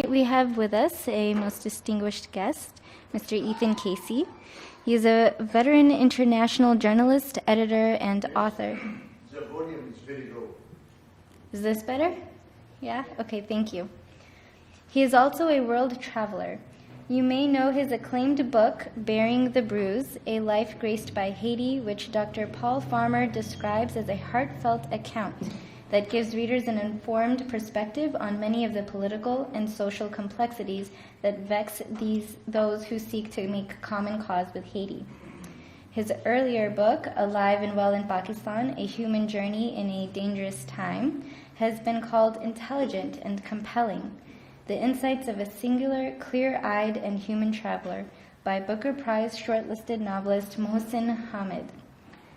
We have with us a most distinguished guest, Mr. Ethan Casey. He is a veteran international journalist, editor, and author. The volume is very low. Is this better? Yeah? Okay, thank you. He is also a world traveler. You may know his acclaimed book, Bearing the Bruise, A Life Graced by Haiti, which Dr. Paul Farmer describes as a heartfelt account that gives readers an informed perspective on many of the political and social complexities that vex those who seek to make common cause with Haiti. His earlier book, Alive and Well in Pakistan, A Human Journey in a Dangerous Time, has been called intelligent and compelling, The Insights of a Singular, Clear-Eyed, and Human Traveler by Booker Prize shortlisted novelist Mohsin Hamid.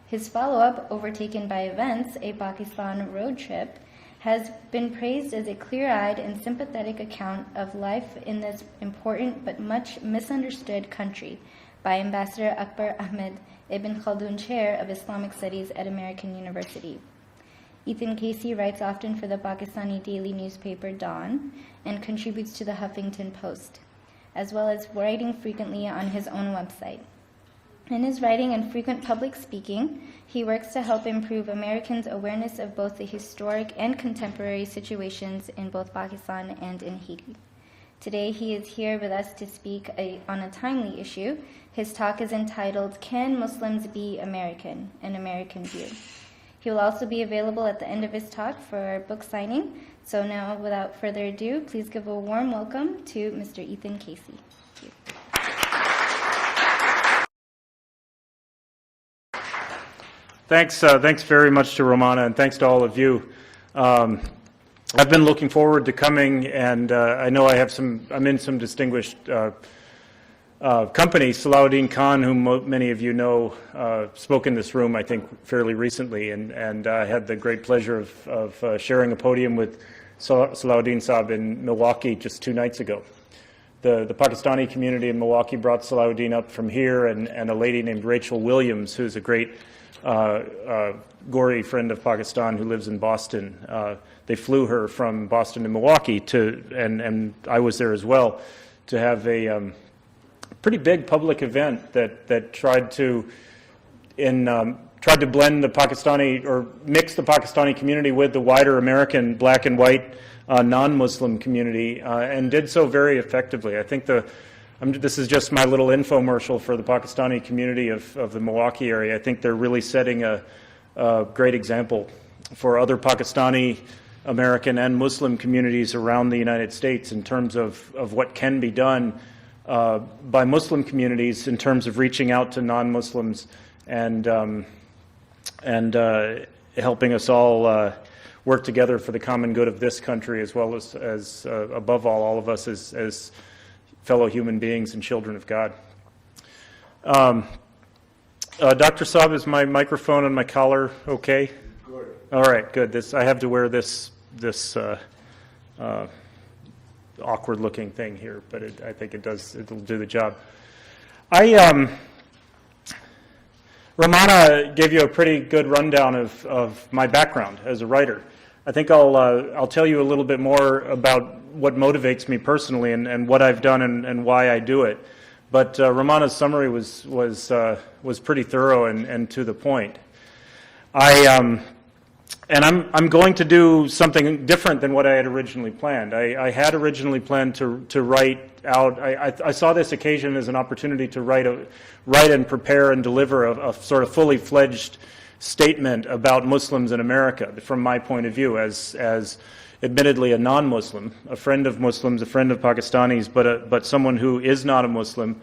His follow-up, Overtaken by Events, A Pakistan Road Trip, has been praised as a clear-eyed and sympathetic account of life in this important but much misunderstood country by Ambassador Akbar Ahmed, Ibn Khaldun Chair of Islamic Studies at American University. Ethan Casey writes often for the Pakistani daily newspaper Dawn and contributes to the Huffington Post, as well as writing frequently on his own website. In his writing and frequent public speaking, he works to help improve Americans' awareness of both the historic and contemporary situations in both Pakistan and in Haiti. Today, he is here with us to speak on a timely issue. His talk is entitled, Can Muslims Be American? An American View. He will also be available at the end of his talk for book signing. So now, without further ado, please give a warm welcome to Mr. Ethan Casey. Thank you. Thanks very much to Romana, and thanks to all of you. I've been looking forward to coming, and I know I'm in some distinguished company. Salahuddin Khan, whom many of you know, spoke in this room, I think, fairly recently, and I had the great pleasure of sharing a podium with Salahuddin Saab in Milwaukee just 2 nights ago. The Pakistani community in Milwaukee brought Salahuddin up from here, and a lady named Rachel Williams, who's a great Gori friend of Pakistan who lives in Boston. They flew her from Boston to Milwaukee and I was there as well, to have a pretty big public event that tried to blend the Pakistani, or mix the Pakistani community with the wider American black and white non-Muslim community, and did so very effectively. I think this is just my little infomercial for the Pakistani community of the Milwaukee area. I think they're really setting a great example for other Pakistani, American, and Muslim communities around the United States in terms of what can be done by Muslim communities in terms of reaching out to non-Muslims and helping us all work together for the common good of this country, as well as above all of us as fellow human beings and children of God. Dr. Saab, is my microphone and my collar okay? Good. All right, good. I have to wear this awkward-looking thing here, but I think it'll do the job. Romana gave you a pretty good rundown of my background as a writer. I think I'll tell you a little bit more about what motivates me personally and what I've done and why I do it. But Romana's summary was pretty thorough and to the point. I'm going to do something different than what I had originally planned. I had originally planned to write out. I saw this occasion as an opportunity to write and prepare and deliver a sort of fully fledged statement about Muslims in America from my point of view as admittedly a non-Muslim, a friend of Muslims, a friend of Pakistanis, but someone who is not a Muslim,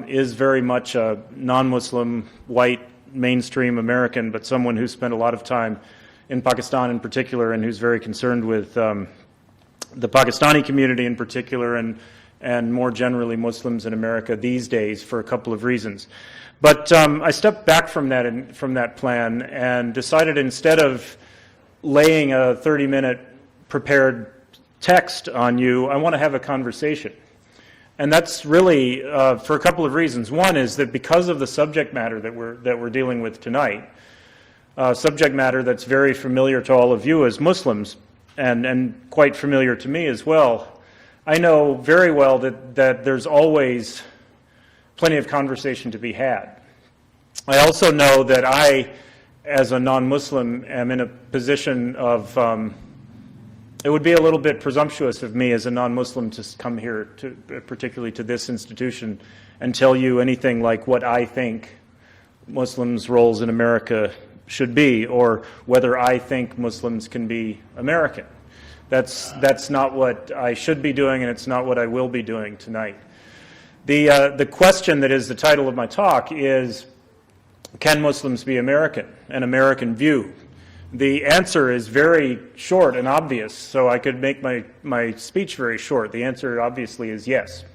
is very much a non-Muslim, white, mainstream American, but someone who spent a lot of time in Pakistan in particular and who's very concerned with the Pakistani community in particular and more generally Muslims in America these days for a couple of reasons. But I stepped back from that plan and decided, instead of laying a 30-minute prepared text on you, I want to have a conversation. And that's really for a couple of reasons. One is that because of the subject matter that we're dealing with tonight, subject matter that's very familiar to all of you as Muslims and quite familiar to me as well, I know very well that there's always plenty of conversation to be had. I also know that I, as a non-Muslim, am in a position of, it would be a little bit presumptuous of me as a non-Muslim to come here, particularly to this institution, and tell you anything like what I think Muslims' roles in America should be, or whether I think Muslims can be American. That's not what I should be doing, and it's not what I will be doing tonight. The question that is the title of my talk is, can Muslims be American? An American view. The answer is very short and obvious, so I could make my speech very short. The answer obviously is yes.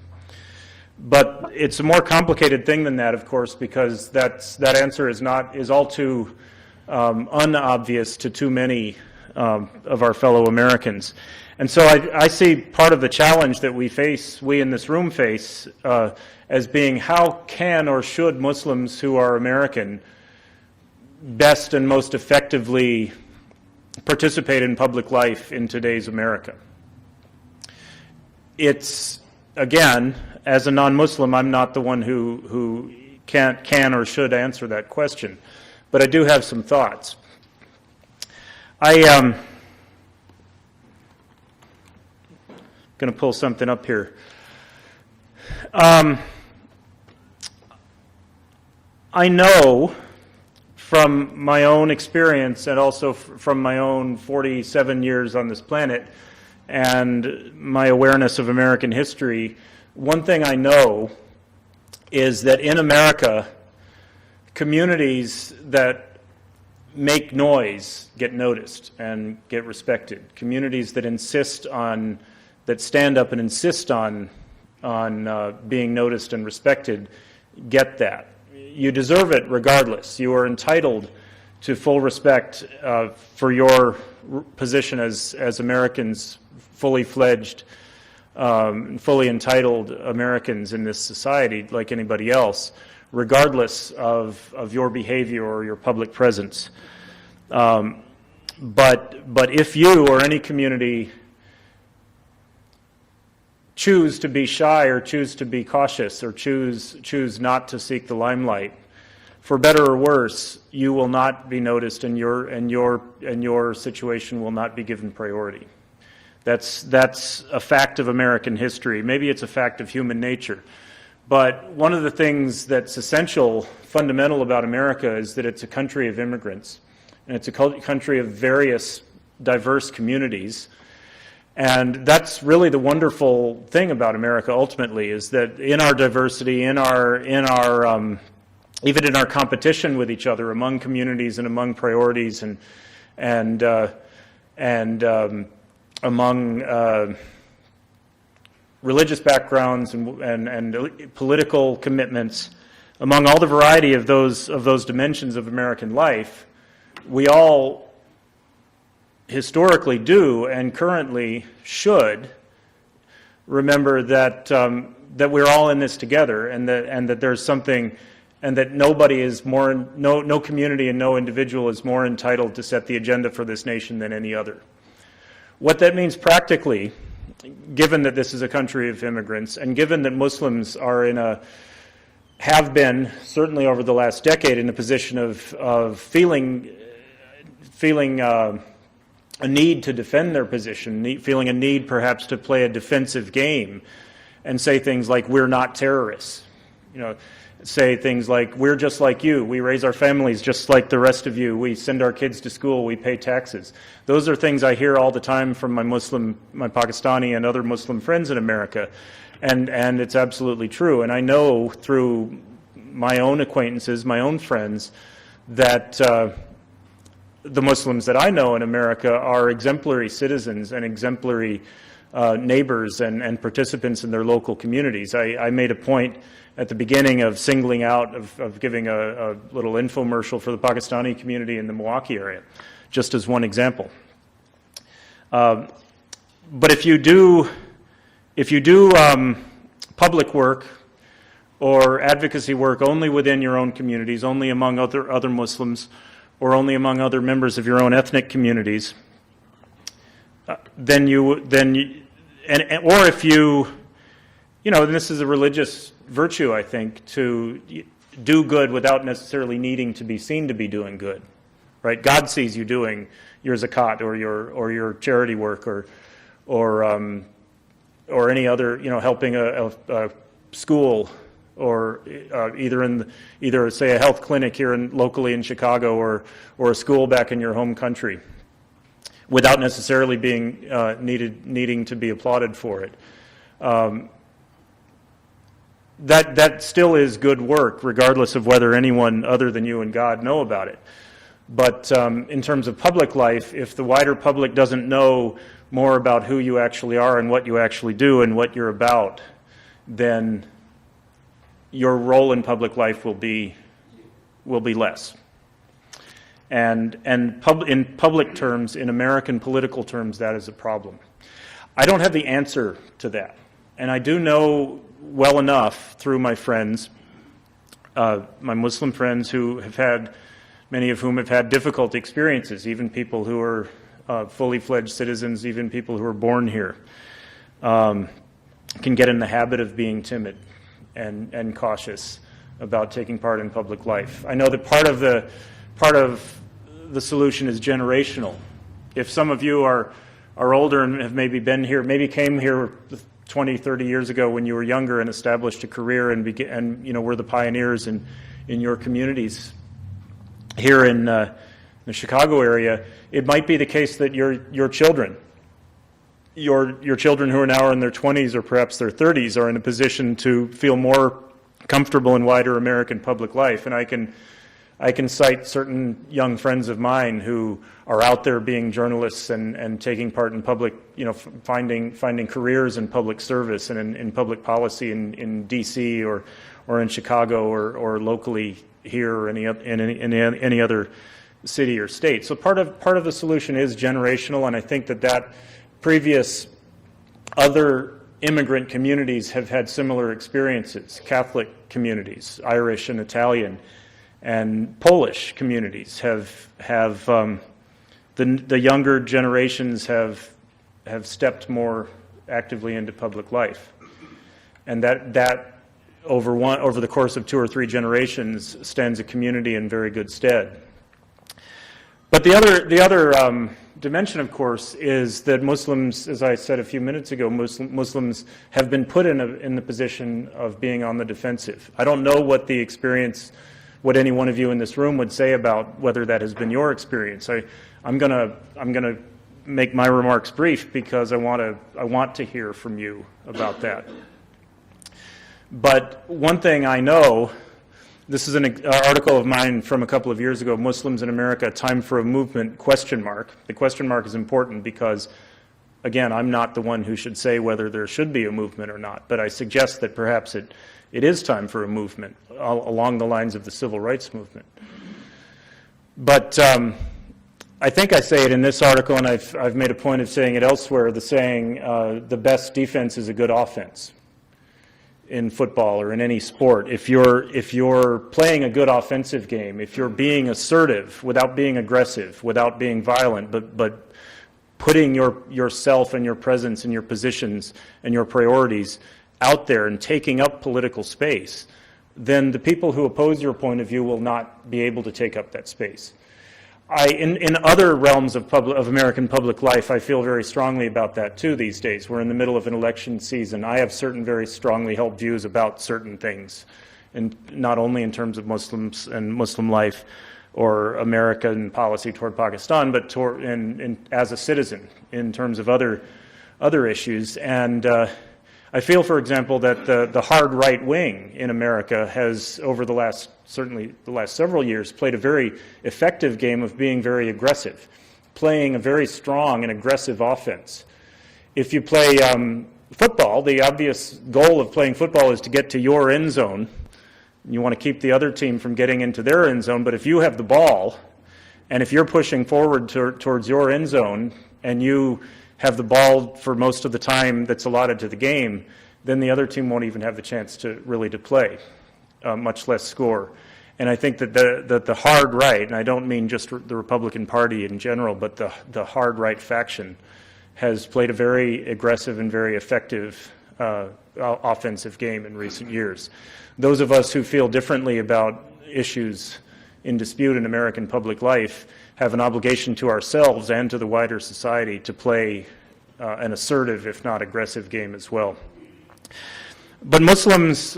But it's a more complicated thing than that, of course, because that answer is all too unobvious to too many of our fellow Americans. And so I see part of the challenge that we in this room face, as being how can or should Muslims who are American best and most effectively participate in public life in today's America. It's, again, as a non-Muslim, I'm not the one who can or should answer that question, but I do have some thoughts. I'm going to pull something up here. I know from my own experience and also from my own 47 years on this planet and my awareness of American history, one thing I know is that in America, communities that make noise get noticed and get respected. Communities that stand up and insist on being noticed and respected get that. You deserve it regardless. You are entitled to full respect for your position as Americans, fully fledged, fully entitled Americans in this society like anybody else, regardless of your behavior or your public presence. But if you or any community choose to be shy or choose to be cautious or choose not to seek the limelight, for better or worse, you will not be noticed and your situation will not be given priority. That's a fact of American history. Maybe it's a fact of human nature. But one of the things that's essential, fundamental about America is that it's a country of immigrants. And it's a country of various diverse communities. And that's really the wonderful thing about America ultimately, is that in our diversity, in our even in our competition with each other among communities and among priorities and among religious backgrounds and political commitments, among all the variety of those dimensions of American life, we all historically do and currently should remember that that we're all in this together, and that there's something, and that nobody is more, no community and no individual is more entitled to set the agenda for this nation than any other. What that means practically, given that this is a country of immigrants, and given that Muslims have been, certainly over the last decade, in a position of feeling a need to defend their position, feeling a need perhaps to play a defensive game and say things like, we're not terrorists. Say things like, we're just like you, we raise our families just like the rest of you, we send our kids to school, we pay taxes. Those are things I hear all the time from my Pakistani and other Muslim friends in America, and it's absolutely true. And I know through my own acquaintances, my own friends, that the Muslims that I know in America are exemplary citizens and exemplary neighbors and participants in their local communities. I made a point at the beginning of singling out, of giving a little infomercial for the Pakistani community in the Milwaukee area, just as one example. But if you do public work or advocacy work only within your own communities, only among other Muslims, or only among other members of your own ethnic communities, and or if you know, and this is a religious virtue, I think, to do good without necessarily needing to be seen to be doing good, right? God sees you doing your zakat or your charity work or any other, you know, helping a school or either say a health clinic here locally in Chicago or a school back in your home country, without necessarily being needing to be applauded for it. That still is good work, regardless of whether anyone other than you and God know about it. But in terms of public life, if the wider public doesn't know more about who you actually are and what you actually do and what you're about, then your role in public life will be less. And in public terms, in American political terms, that is a problem. I don't have the answer to that. And I do know well enough through my friends, my Muslim friends who have had, many of whom have had difficult experiences, even people who are fully fledged citizens, even people who are born here, can get in the habit of being timid and cautious about taking part in public life. I know that part of the solution is generational. If some of you are older and have maybe been here, maybe came here 20, 30 years ago when you were younger and established a career and you know, were the pioneers in your communities here in the Chicago area, it might be the case that your children who are now in their 20s or perhaps their 30s are in a position to feel more comfortable in wider American public life. And I can cite certain young friends of mine who are out there being journalists and taking part in public, you know, finding careers in public service and in public policy in D.C. or in Chicago or locally here or in any other city or state. So part of the solution is generational, and I think that previous other immigrant communities have had similar experiences. Catholic communities, Irish and Italian, and Polish communities have the younger generations have stepped more actively into public life, and that over the course of 2 or 3 generations stands a community in very good stead. But the other dimension, of course, is that Muslims, as I said a few minutes ago, Muslims have been put in the position of being on the defensive. I don't know what any one of you in this room would say about whether that has been your experience. I'm gonna make my remarks brief because I want to hear from you about that. But one thing I know, this is an article of mine from a couple of years ago, Muslims in America, Time for a Movement, ? The question mark is important because, again, I'm not the one who should say whether there should be a movement or not, but I suggest that perhaps it is time for a movement along the lines of the civil rights movement. But I think I say it in this article, and I've made a point of saying it elsewhere, the saying, the best defense is a good offense in football or in any sport. If you're playing a good offensive game, if you're being assertive without being aggressive, without being violent, but putting yourself and your presence and your positions and your priorities out there and taking up political space, then the people who oppose your point of view will not be able to take up that space. In other realms of American public life, I feel very strongly about that too these days. We're in the middle of an election season. I have certain very strongly held views about certain things, and not only in terms of Muslims and Muslim life or American policy toward Pakistan, but as a citizen in terms of other issues. And I feel, for example, that the hard right wing in America has, over certainly the last several years, played a very effective game of being very aggressive, playing a very strong and aggressive offense. If you play football, the obvious goal of playing football is to get to your end zone. You want to keep the other team from getting into their end zone, but if you have the ball, and if you're pushing forward towards your end zone, and you have the ball for most of the time that's allotted to the game, then the other team won't even have the chance to play, much less score. And I think that the hard right, and I don't mean just the Republican Party in general, but the hard right faction has played a very aggressive and very effective offensive game in recent years. Those of us who feel differently about issues in dispute in American public life have an obligation to ourselves and to the wider society to play an assertive, if not aggressive, game as well. But Muslims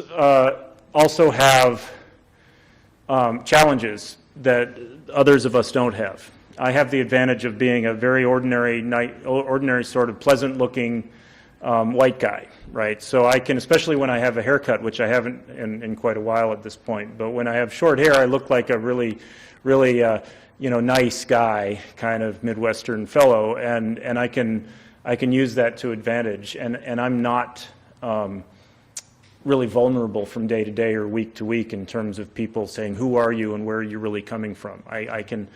also have challenges that others of us don't have. I have the advantage of being a very ordinary sort of pleasant-looking white guy, right? So I can, especially when I have a haircut, which I haven't in quite a while at this point, but when I have short hair, I look like a really nice guy, kind of Midwestern fellow, and I can use that to advantage, and I'm not really vulnerable from day to day or week to week in terms of people saying, who are you and where are you really coming from? I can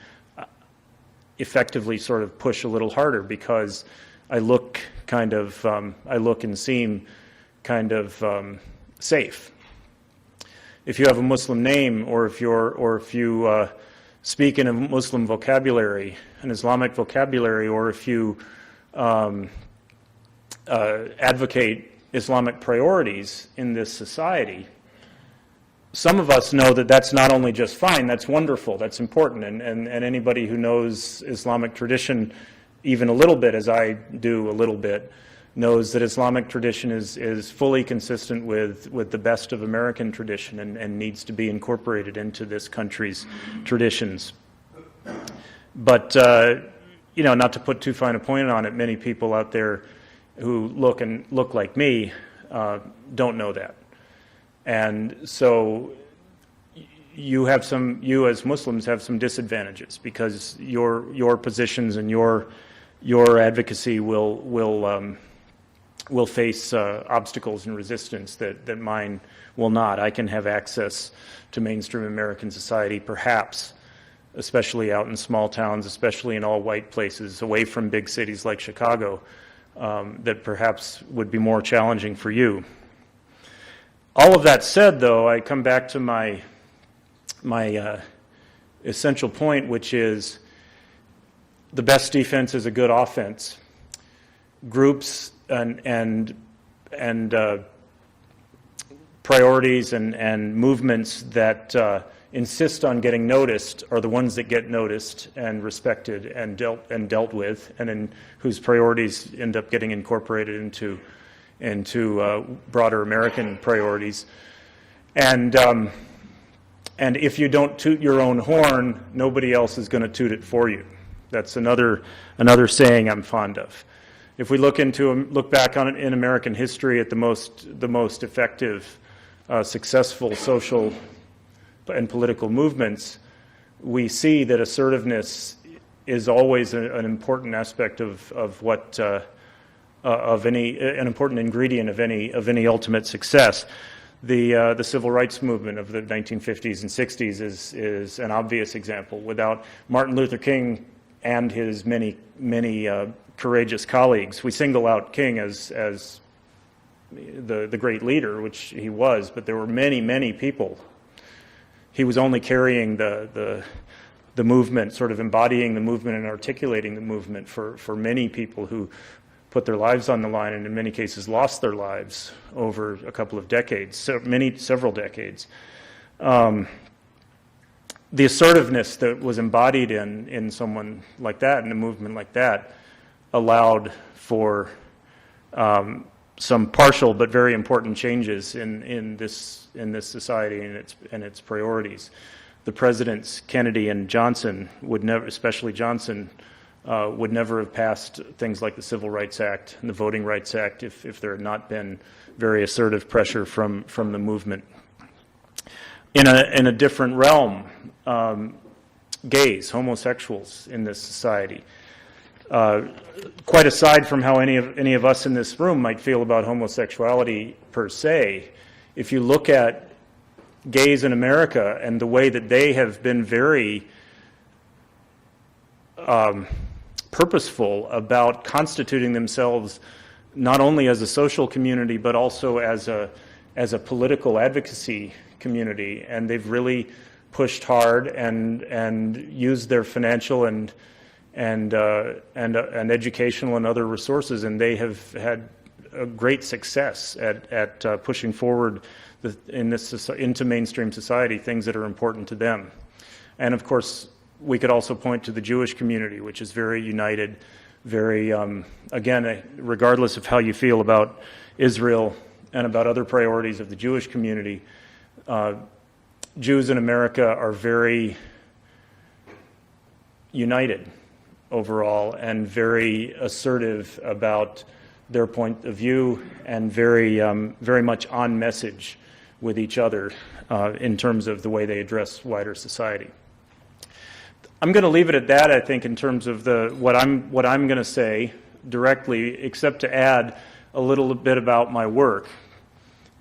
effectively sort of push a little harder because I look kind of, I look and seem kind of safe. If you have a Muslim name, or if you speak in a Muslim vocabulary, an Islamic vocabulary, or if you advocate Islamic priorities in this society, some of us know that that's not only just fine, that's wonderful, that's important, and anybody who knows Islamic tradition even a little bit, as I do a little bit, knows that Islamic tradition is fully consistent with the best of American tradition and needs to be incorporated into this country's traditions. But, not to put too fine a point on it, many people out there who look like me don't know that. And so you as Muslims have some disadvantages because your positions and your advocacy will face obstacles and resistance that mine will not. I can have access to mainstream American society, perhaps, especially out in small towns, especially in all white places, away from big cities like Chicago, that perhaps would be more challenging for you. All of that said, though, I come back to my essential point, which is the best defense is a good offense. Groups and priorities and movements that insist on getting noticed are the ones that get noticed and respected and dealt with, and whose priorities end up getting incorporated into broader American priorities. And if you don't toot your own horn, nobody else is going to toot it for you. That's another saying I'm fond of. If we look back on it in American history at the most effective, successful social and political movements, we see that assertiveness is always an important aspect of what an important ingredient of any ultimate success. The civil rights movement of the 1950s and 60s is an obvious example. Without Martin Luther King and his many courageous colleagues, we single out King as the great leader, which he was, but there were many people. He was only carrying the movement, sort of embodying the movement and articulating the movement for many people who put their lives on the line and in many cases lost their lives over a couple of decades, several decades. The assertiveness that was embodied in someone like that, in a movement like that, allowed for some partial but very important changes in this society and its priorities. The presidents Kennedy and Johnson would never, especially Johnson, would never have passed things like the Civil Rights Act and the Voting Rights Act if there had not been very assertive pressure from the movement. In a different realm, gays, homosexuals in this society. Quite aside from how any of us in this room might feel about homosexuality per se, if you look at gays in America and the way that they have been very purposeful about constituting themselves not only as a social community but also as a political advocacy community, and they've really pushed hard and used their financial and and educational and other resources, and they have had a great success at pushing forward into mainstream society things that are important to them. And of course, we could also point to the Jewish community, which is very united, very, again, regardless of how you feel about Israel and about other priorities of the Jewish community, Jews in America are very united overall and very assertive about their point of view and very, very much on message with each other in terms of the way they address wider society. I'm going to leave it at that, I think, in terms of what I'm going to say directly, except to add a little bit about my work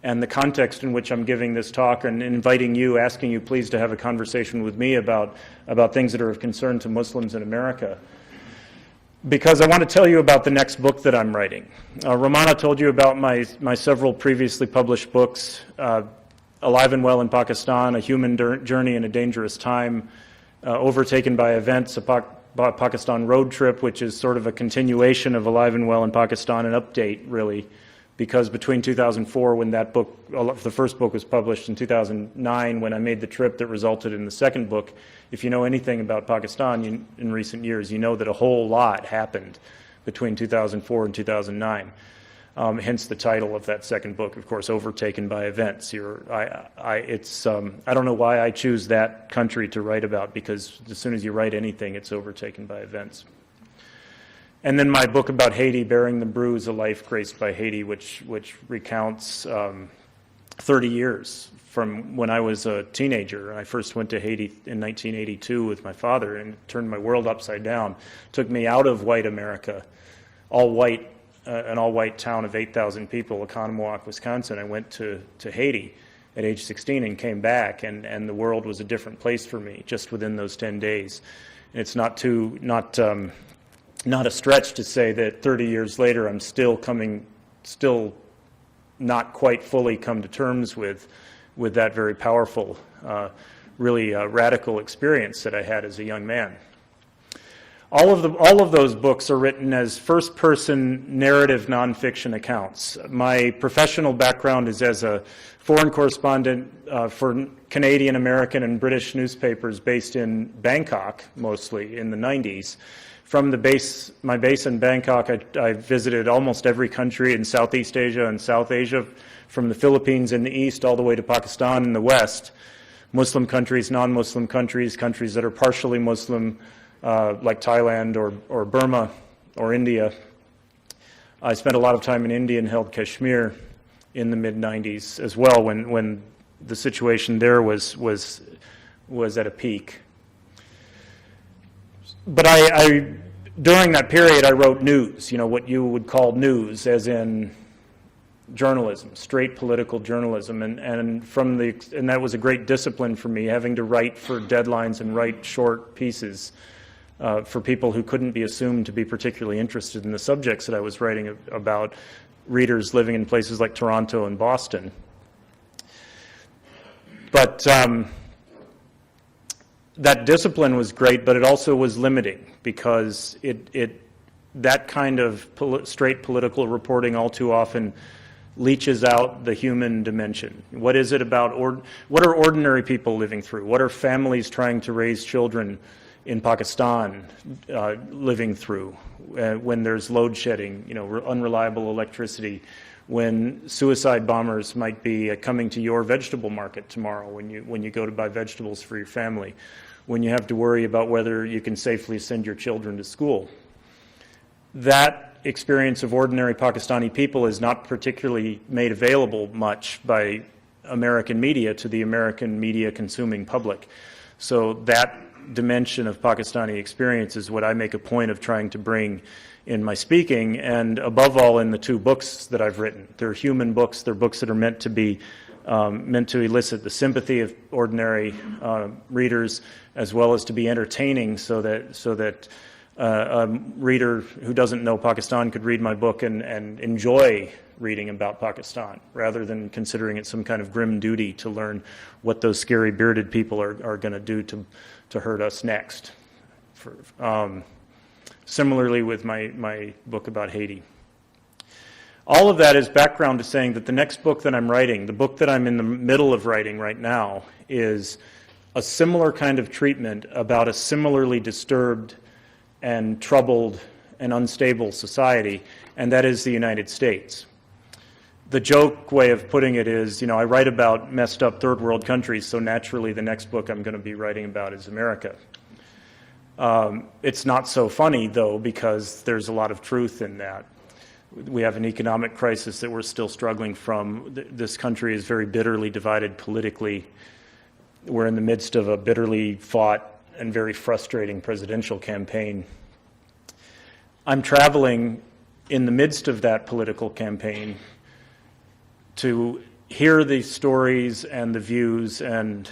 and the context in which I'm giving this talk, and inviting you, asking you please to have a conversation with me about things that are of concern to Muslims in America. Because I want to tell you about the next book that I'm writing. Romana told you about my several previously published books, Alive and Well in Pakistan, A Human Journey in a Dangerous Time, Overtaken by Events, a Pakistan Road Trip, which is sort of a continuation of Alive and Well in Pakistan, an update, really, because between 2004, when that book, the first book was published, and 2009, when I made the trip that resulted in the second book, if you know anything about Pakistan in recent years, you know that a whole lot happened between 2004 and 2009. Hence the title of that second book, of course, Overtaken by Events. I don't know why I choose that country to write about, because as soon as you write anything, it's overtaken by events. And then my book about Haiti, Bearing the Bruise, A Life Graced by Haiti, which recounts 30 years from when I was a teenager. I first went to Haiti in 1982 with my father, and it turned my world upside down. Took me out of white America, all white, an all-white town of 8,000 people, Oconomowoc, Wisconsin. I went to Haiti at age 16 and came back, and the world was a different place for me just within those 10 days. And it's not a stretch to say that 30 years later I'm still not quite fully come to terms with that very powerful, really radical experience that I had as a young man. All of those books are written as first-person narrative nonfiction accounts. My professional background is as a foreign correspondent for Canadian, American, and British newspapers based in Bangkok, mostly in the 90s. From my base in Bangkok, I visited almost every country in Southeast Asia and South Asia, from the Philippines in the east all the way to Pakistan in the west. Muslim countries, non-Muslim countries, countries that are partially Muslim, like Thailand or Burma or India. I spent a lot of time in Indian-held Kashmir in the mid-90s as well, when the situation there was at a peak. But during that period, I wrote news, what you would call news, as in journalism, straight political journalism, and that was a great discipline for me, having to write for deadlines and write short pieces for people who couldn't be assumed to be particularly interested in the subjects that I was writing about, readers living in places like Toronto and Boston. But that discipline was great, but it also was limiting, because that kind of straight political reporting all too often leaches out the human dimension. What is it about, what are ordinary people living through? What are families trying to raise children in Pakistan living through when there's load shedding, unreliable electricity, when suicide bombers might be coming to your vegetable market tomorrow when you go to buy vegetables for your family, when you have to worry about whether you can safely send your children to school. That experience of ordinary Pakistani people is not particularly made available much by American media to the American media consuming public. So that dimension of Pakistani experience is what I make a point of trying to bring in my speaking, and above all in the two books that I've written. They're human books. They're books that are meant to elicit the sympathy of ordinary readers, as well as to be entertaining, so that a reader who doesn't know Pakistan could read my book and enjoy reading about Pakistan, rather than considering it some kind of grim duty to learn what those scary bearded people are going to do to hurt us next. Similarly with my book about Haiti. All of that is background to saying that the next book that I'm writing, the book that I'm in the middle of writing right now, is a similar kind of treatment about a similarly disturbed and troubled and unstable society, and that is the United States. The joke way of putting it is, I write about messed up third world countries, so naturally the next book I'm going to be writing about is America. It's not so funny, though, because there's a lot of truth in that. We have an economic crisis that we're still struggling from. This country is very bitterly divided politically. We're in the midst of a bitterly fought and very frustrating presidential campaign. I'm traveling in the midst of that political campaign to hear the stories and the views and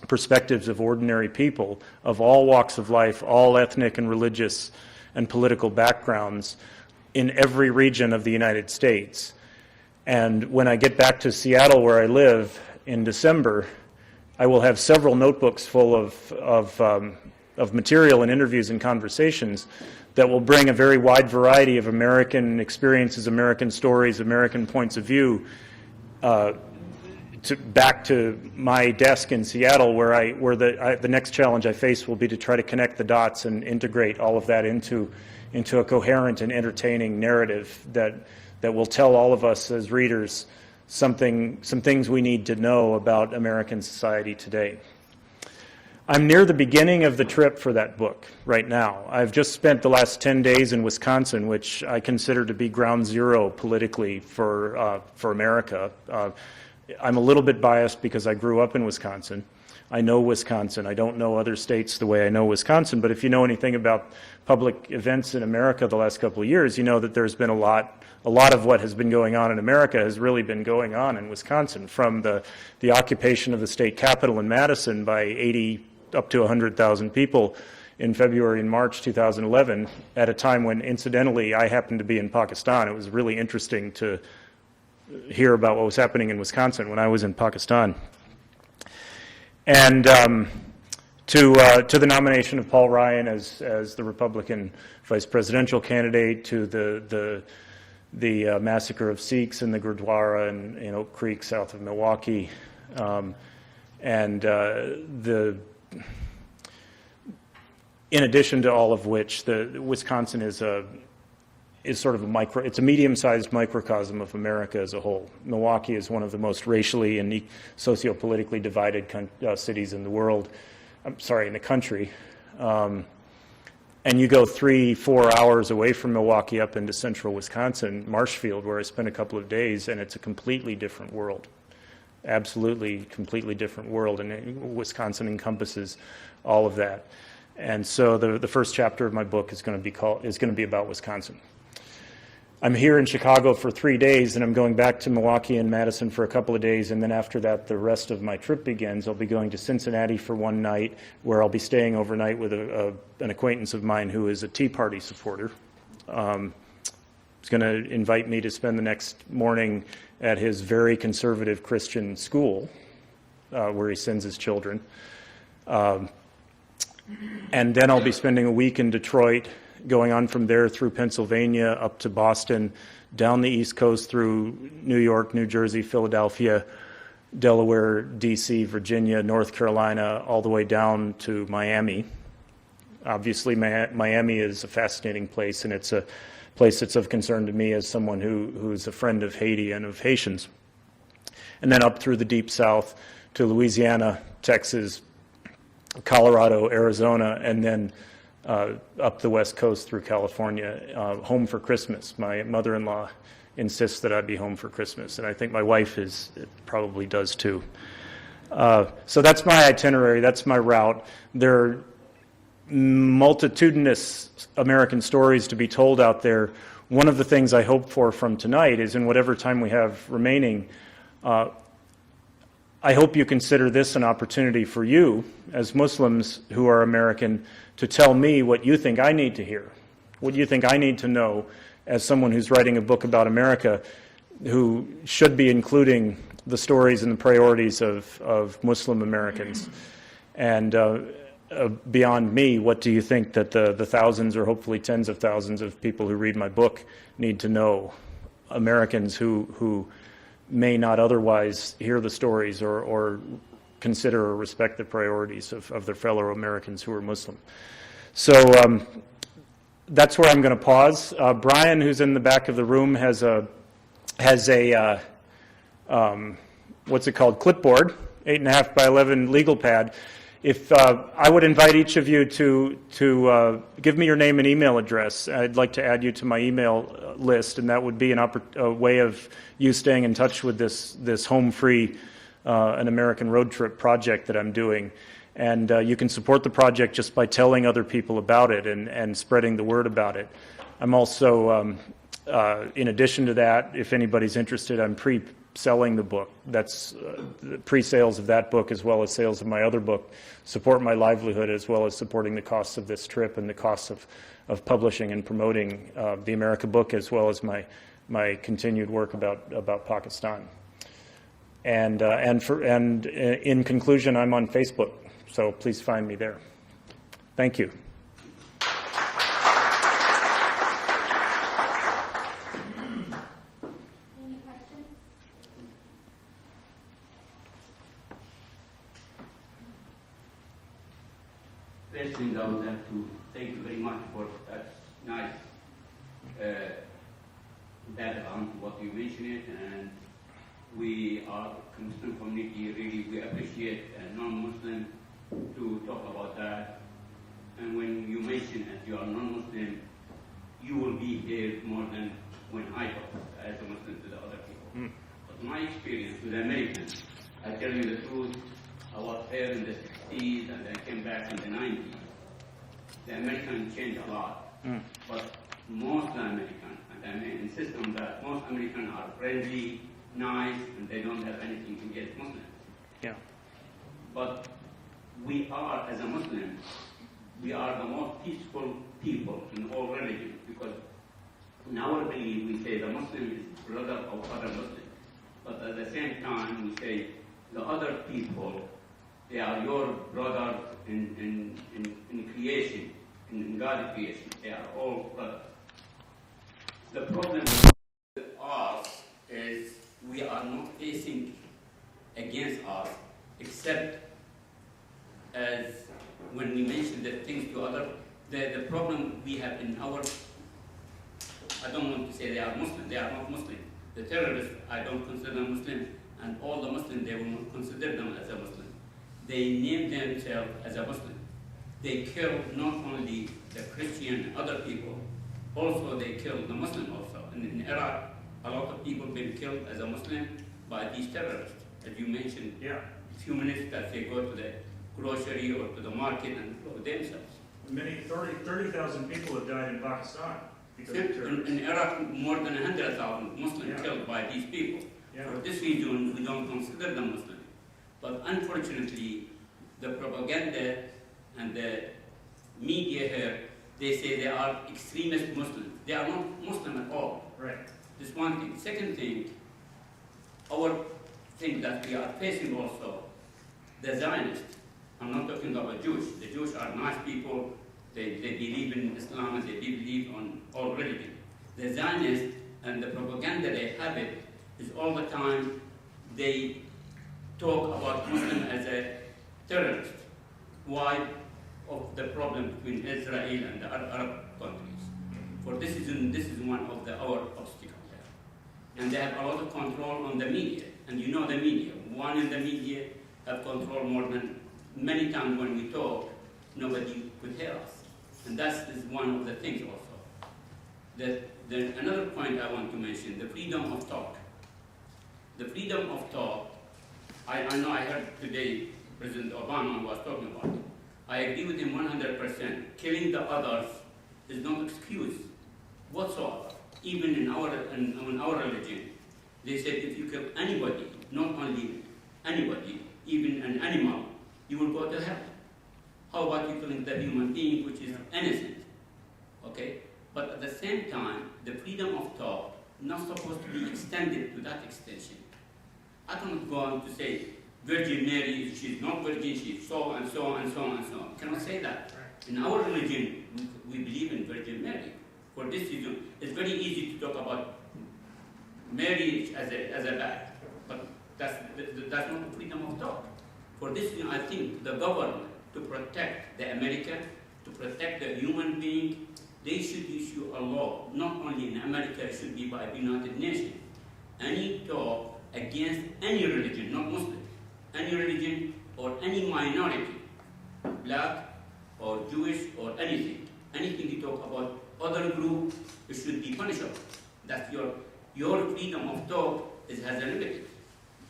perspectives of ordinary people of all walks of life, all ethnic and religious and political backgrounds in every region of the United States. And when I get back to Seattle, where I live, in December, I will have several notebooks full of material and interviews and conversations that will bring a very wide variety of American experiences, American stories, American points of view back to my desk in Seattle, where the next challenge I face will be to try to connect the dots and integrate all of that into a coherent and entertaining narrative that will tell all of us as readers some things we need to know about American society today. I'm near the beginning of the trip for that book right now. I've just spent the last 10 days in Wisconsin, which I consider to be ground zero politically for America. I'm a little bit biased because I grew up in Wisconsin. I know Wisconsin. I don't know other states the way I know Wisconsin, but if you know anything about public events in America the last couple of years, you know that there's been a lot of what has been going on in America has really been going on in Wisconsin, from the occupation of the state capitol in Madison by 80 up to 100,000 people in February and March 2011, at a time when, incidentally, I happened to be in Pakistan. It was really interesting to hear about what was happening in Wisconsin when I was in Pakistan. And to the nomination of Paul Ryan as the Republican vice presidential candidate, to the massacre of Sikhs in the Gurdwara in Oak Creek, south of Milwaukee, in addition to all of which, Wisconsin is sort of it's a medium-sized microcosm of America as a whole. Milwaukee is one of the most racially and socio-politically divided cities in the world. In the country. And you go 3-4 hours away from Milwaukee up into central Wisconsin, Marshfield, where I spent a couple of days, and it's a completely different world. Absolutely, completely different world, and Wisconsin encompasses all of that. And so the first chapter of my book is going to be about Wisconsin. I'm here in Chicago for 3 days, and I'm going back to Milwaukee and Madison for a couple of days, and then after that, the rest of my trip begins. I'll be going to Cincinnati for one night, where I'll be staying overnight with an acquaintance of mine who is a Tea Party supporter. He's going to invite me to spend the next morning at his very conservative Christian school, where he sends his children. And then I'll be spending a week in Detroit, going on from there through Pennsylvania, up to Boston, down the East Coast through New York, New Jersey, Philadelphia, Delaware, D.C., Virginia, North Carolina, all the way down to Miami. Obviously, Miami is a fascinating place, and it's a place that's of concern to me as someone who's a friend of Haiti and of Haitians. And then up through the Deep South to Louisiana, Texas, Colorado, Arizona, and then up the West Coast through California, home for Christmas. My mother-in-law insists that I be home for Christmas, and I think my wife probably does too. So that's my itinerary, that's my route. There are multitudinous American stories to be told out there. One of the things I hope for from tonight is, in whatever time we have remaining, I hope you consider this an opportunity for you, as Muslims who are American, to tell me what you think I need to hear, what you think I need to know as someone who's writing a book about America, who should be including the stories and the priorities of Muslim Americans. And beyond me, what do you think that the thousands or hopefully tens of thousands of people who read my book need to know? Americans who may not otherwise hear the stories or consider or respect the priorities of their fellow Americans who are Muslim. So that's where I'm going to pause. Brian, who's in the back of the room, has a what's it called, clipboard, 8.5 by 11 legal pad. If I would invite each of you to give me your name and email address. I'd like to add you to my email list, and that would be a way of you staying in touch with this home free an American road trip project that I'm doing. And you can support the project just by telling other people about it and spreading the word about it. I'm also, in addition to that, if anybody's interested, I'm pre-selling the book. That's pre-sales of that book as well as sales of my other book support my livelihood as well as supporting the costs of this trip and the costs of publishing and promoting the America book as well as my continued work about Pakistan. And in conclusion, I'm on Facebook, so please find me there. Thank you. First thing I would like to thank you very much for that nice background to what you mentioned, and we are Muslim community really we appreciate a non-Muslim to talk about that. And when you mention that you are non-Muslim, you will be here more than when I talk as a Muslim to the other people. But my experience with Americans, I tell you the truth, I was there in the 60s and I came back in the 90s. The Americans changed a lot, but most Americans, and I insist on that, most Americans are friendly, nice, and they don't have anything against Muslims. Yeah. But we are, as a Muslim, we are the most peaceful people in all religions, because in our belief we say the Muslim is brother of other Muslims. But at the same time we say the other people, they are your brothers in creation, in God's creation. They are all brothers. The problem with us is we are not facing against us, except as when we mention the things to other, the problem we have in our, I don't want to say they are Muslim, they are not Muslim. The terrorists, I don't consider them Muslim, and all the Muslims, they will not consider them as a Muslim. They name themselves as a Muslim. They killed not only the Christian and other people, also they killed the Muslim also. And in Iraq, a lot of people been killed as a Muslim by these terrorists. As you mentioned, a few minutes that they go to the grocery or to the market and blow themselves. Many 30,000 people have died in Pakistan because of terrorists. In Iraq, more than 100,000 Muslims killed by these people. For this reason, we don't consider them Muslim. But unfortunately, the propaganda and the media here, they say they are extremist Muslims. They are not Muslim at all. Right. This one thing. Second thing, our thing that we are facing also, the Zionists. I'm not talking about Jews. The Jews are nice people. They believe in Islam and they believe on all religion. The Zionists and the propaganda they have it is all the time they talk about Muslim as a terrorist. Why? Of the problem between Israel and the Arab countries. For this is one of our obstacles there. And they have a lot of control on the media. And you know the media. One in the media have control more than many times when we talk, nobody could hear us. And that is one of the things also. Another point I want to mention, the freedom of talk. The freedom of talk, I know I heard today President Obama was talking about it. I agree with him 100%. Killing the others is no excuse whatsoever. Even in our religion, they said if you kill anybody, not only anybody, even an animal, you will go to hell. How about you killing the human being which is innocent? Okay? But at the same time, the freedom of talk not supposed to be extended to that extension. I cannot go on to say Virgin Mary, she's not virgin, she's so and so and so and so. Cannot say that. In our religion, we believe in Virgin Mary. For this reason, it's very easy to talk about marriage as a bad, but that's not freedom of thought. For this reason, I think the government, to protect the American, to protect the human being, they should issue a law, not only in America, it should be by the United Nations. Any talk against any religion, not Muslim, any religion or any minority, black or Jewish or anything you talk about other group, it should be punishable. That's your freedom of thought has a limit.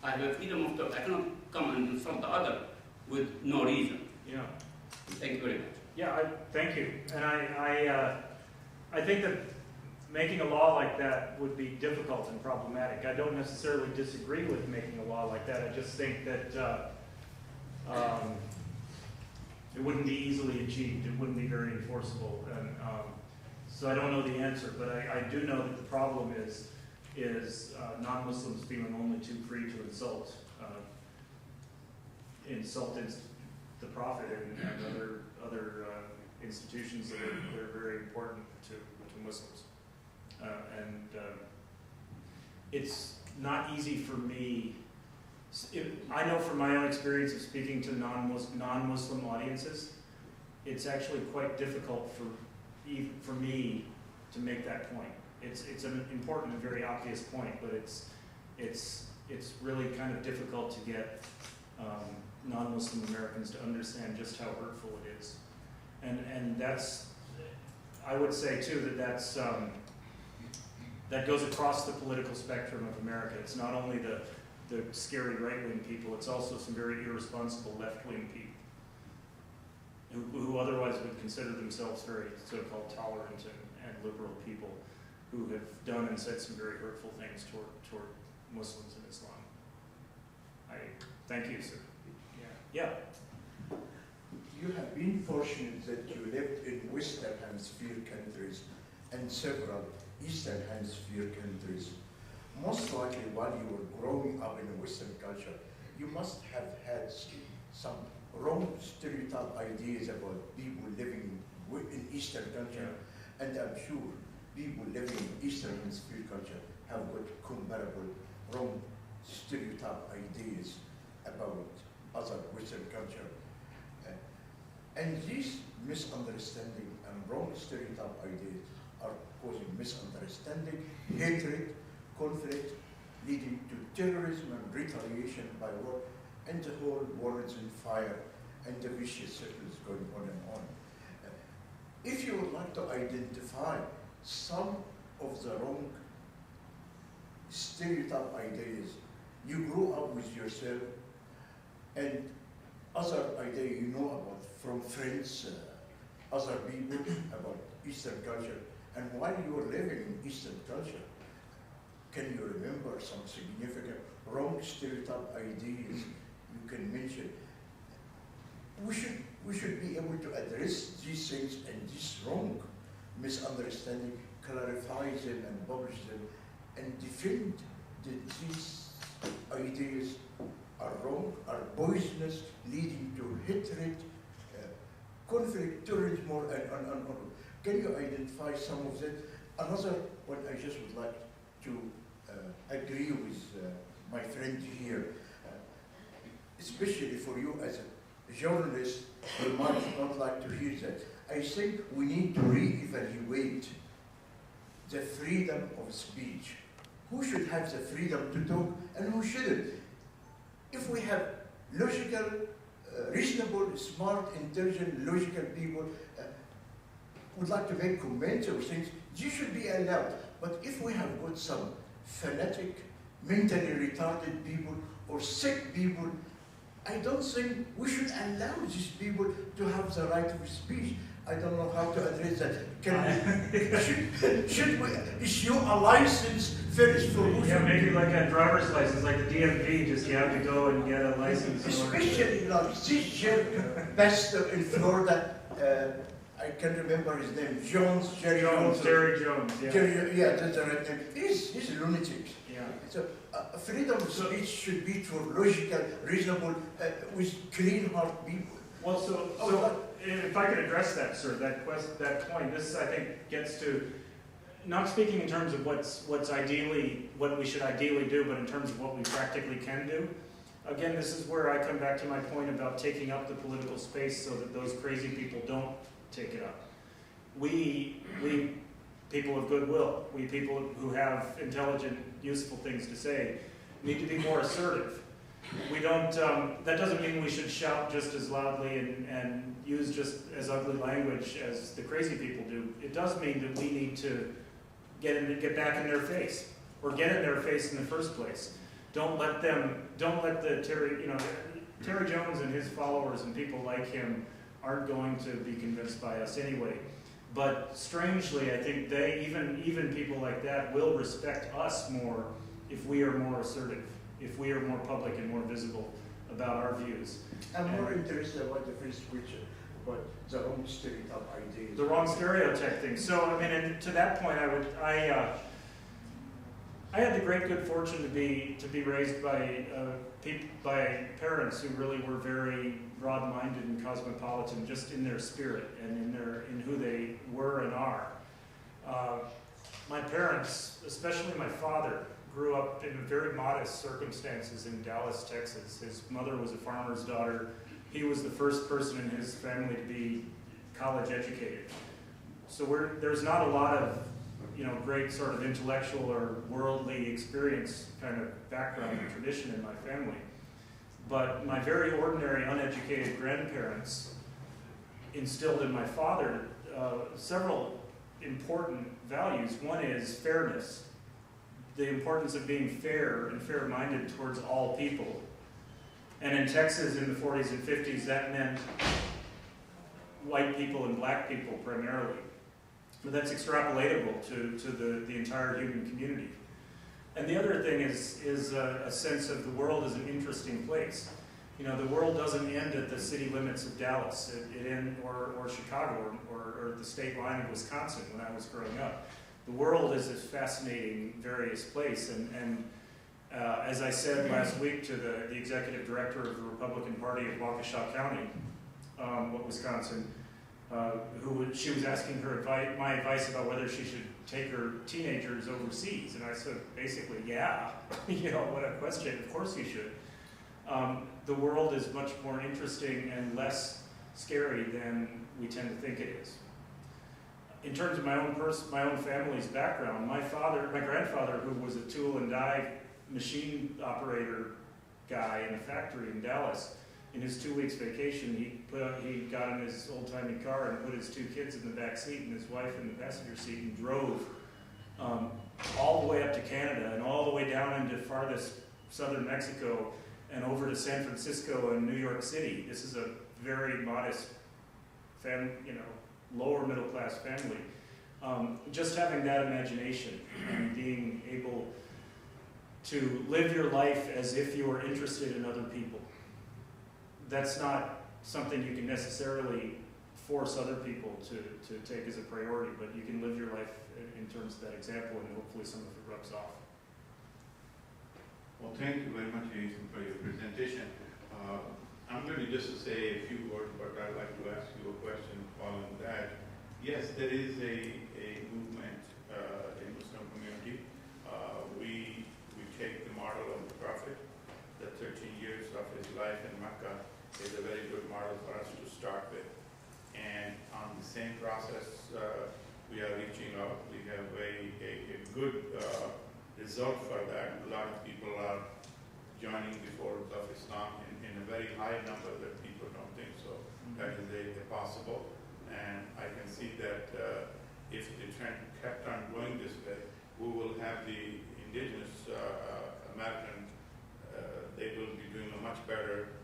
I have a freedom of thought. I cannot come and insult the other with no reason. Yeah. Thank you very much. Yeah, thank you. And I think that making a law like that would be difficult and problematic. I don't necessarily disagree with making a law like that. I just think that it wouldn't be easily achieved. It wouldn't be very enforceable. And so I don't know the answer, but I do know that the problem is non-Muslims feeling only too free to insult the Prophet and other institutions that are very important to Muslims. It's not easy for me. I know from my own experience of speaking to non-Muslim audiences, it's actually quite difficult for me to make that point. It's an important and very obvious point, but it's really kind of difficult to get non-Muslim Americans to understand just how hurtful it is, and that's, I would say too that goes across the political spectrum of America. It's not only the scary right-wing people, it's also some very irresponsible left-wing people who otherwise would consider themselves very so-called tolerant and liberal people who have done and said some very hurtful things toward Muslims and Islam. I thank you, sir. Yeah. You have been fortunate that you lived in Western Hemisphere countries and several Eastern Hemisphere countries. Most likely while you were growing up in a Western culture, you must have had some wrong stereotype ideas about people living in Eastern culture. Yeah. And I'm sure people living in Eastern Hemisphere culture have got comparable wrong stereotype ideas about other Western culture. And these misunderstanding and wrong stereotype ideas are causing misunderstanding, hatred, conflict, leading to terrorism and retaliation by war, and the whole world is in fire, and the vicious circle is going on and on. If you would like to identify some of the wrong stereotype ideas you grew up with yourself, and other ideas you know about from friends, other people about Eastern culture, and while you were living in Eastern culture, can you remember some significant wrong stereotype ideas you can mention? We should be able to address these things and this wrong misunderstanding, clarify them and publish them, and defend that these ideas are wrong, are poisonous, leading to hatred, conflict, terrorism, and can you identify some of that? Another one I just would like to agree with my friend here, especially for you as a journalist, you might not like to hear that. I think we need to re-evaluate the freedom of speech. Who should have the freedom to talk and who shouldn't? If we have logical, reasonable, smart, intelligent, logical people would like to make comments or things, you should be allowed. But if we have got some fanatic, mentally retarded people or sick people, I don't think we should allow these people to have the right of speech. I don't know how to address that. Should we issue a license first for who? Yeah, maybe like a driver's license, like the DMV, just you have to go and get a license. Especially like this jerk pastor in Florida, I can't remember his name, Jerry Jones. Jerry Jones, yeah. Jerry, yeah, that's the right name. He's a lunatic. Yeah. Yeah. So freedom of speech should be for logical, reasonable, with clean heart people. Well, so if I could address that, sir, that point, this I think gets to not speaking in terms of what we should ideally do, but in terms of what we practically can do. Again, this is where I come back to my point about taking up the political space so that those crazy people don't take it up. We people of goodwill, we people who have intelligent, useful things to say, need to be more assertive. We don't, that doesn't mean we should shout just as loudly and use just as ugly language as the crazy people do. It does mean that we need to get back in their face, or get in their face in the first place. Don't let Terry Jones and his followers and people like him aren't going to be convinced by us anyway. But strangely, I think even people like that will respect us more if we are more assertive, if we are more public and more visible about our views. I'm more interested about the free speech, but the wrong stereotype ideas. The wrong stereotype thing. So, I mean, and to that point, I had the great good fortune to be raised by parents who really were very broad-minded and cosmopolitan, just in their spirit and in who they were and are. My parents, especially my father, grew up in very modest circumstances in Dallas, Texas. His mother was a farmer's daughter. He was the first person in his family to be college educated. So there's not a lot of great sort of intellectual or worldly experience kind of background and tradition in my family. But my very ordinary, uneducated grandparents instilled in my father several important values. One is fairness, the importance of being fair and fair-minded towards all people. And in Texas in the 40s and 50s, that meant white people and black people primarily. But that's extrapolatable to the entire human community. And the other thing is a sense of the world as an interesting place. The world doesn't end at the city limits of Dallas, or Chicago, or the state line of Wisconsin when I was growing up. The world is a fascinating, various place. And as I said last week to the executive director of the Republican Party of Waukesha County, Wisconsin, she was asking my advice about whether she should take her teenagers overseas, and I said basically, yeah, what a question. Of course you should. The world is much more interesting and less scary than we tend to think it is. In terms of my own family's background, my grandfather, who was a tool and die machine operator guy in a factory in Dallas, in his 2 weeks vacation, he got in his old-timey car and put his 2 kids in the back seat and his wife in the passenger seat and drove all the way up to Canada and all the way down into farthest southern Mexico and over to San Francisco and New York City. This is a very modest, lower middle-class family. Just having that imagination and being able to live your life as if you are interested in other people. That's not something you can necessarily force other people to take as a priority, but you can live your life in terms of that example, and hopefully some of it rubs off. Well, thank you very much, Jason, for your presentation. I'm going to just say a few words, but I'd like to ask you a question following that. Yes, there is a movement in Muslim community. We take the model of the Prophet, the 13 years of his life in Mecca is a very good model for us to start with. And on the same process, we are reaching out. We have a good result for that. A lot of people are joining the fold of Islam in a very high number that people don't think so. That is a possible. And I can see that if the trend kept on going this way, we will have the indigenous American, they will be doing a much better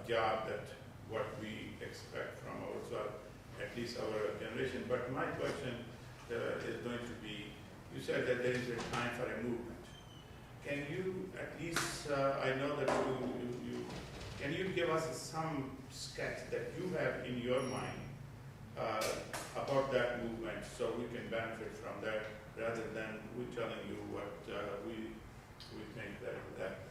job that what we expect from ourselves, at least our generation. But my question is going to be, you said that there is a time for a movement. Can you at least, I know that can you give us some sketch that you have in your mind about that movement so we can benefit from that rather than we telling you what we we think that.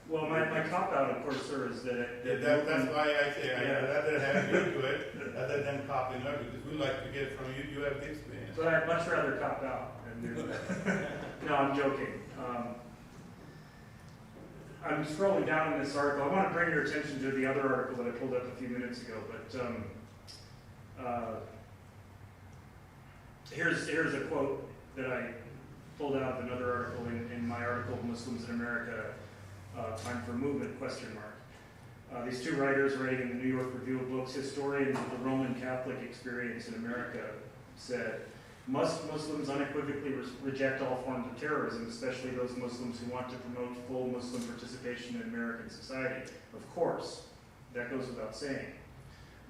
Well, my cop-out, of course, sir, is That's why I say I'd rather have you do it rather than copying out, because we like to get it from you. You have the experience. But I'd much rather cop out than do that. No, I'm joking. I'm scrolling down in this article. I want to bring your attention to the other article that I pulled up a few minutes ago. But here's a quote that I pulled out of another article in my article, Muslims in America, Time for Movement, ? These two writers writing in the New York Review of Books, historians of the Roman Catholic experience in America, said, "Must Muslims unequivocally reject all forms of terrorism, especially those Muslims who want to promote full Muslim participation in American society? Of course, that goes without saying.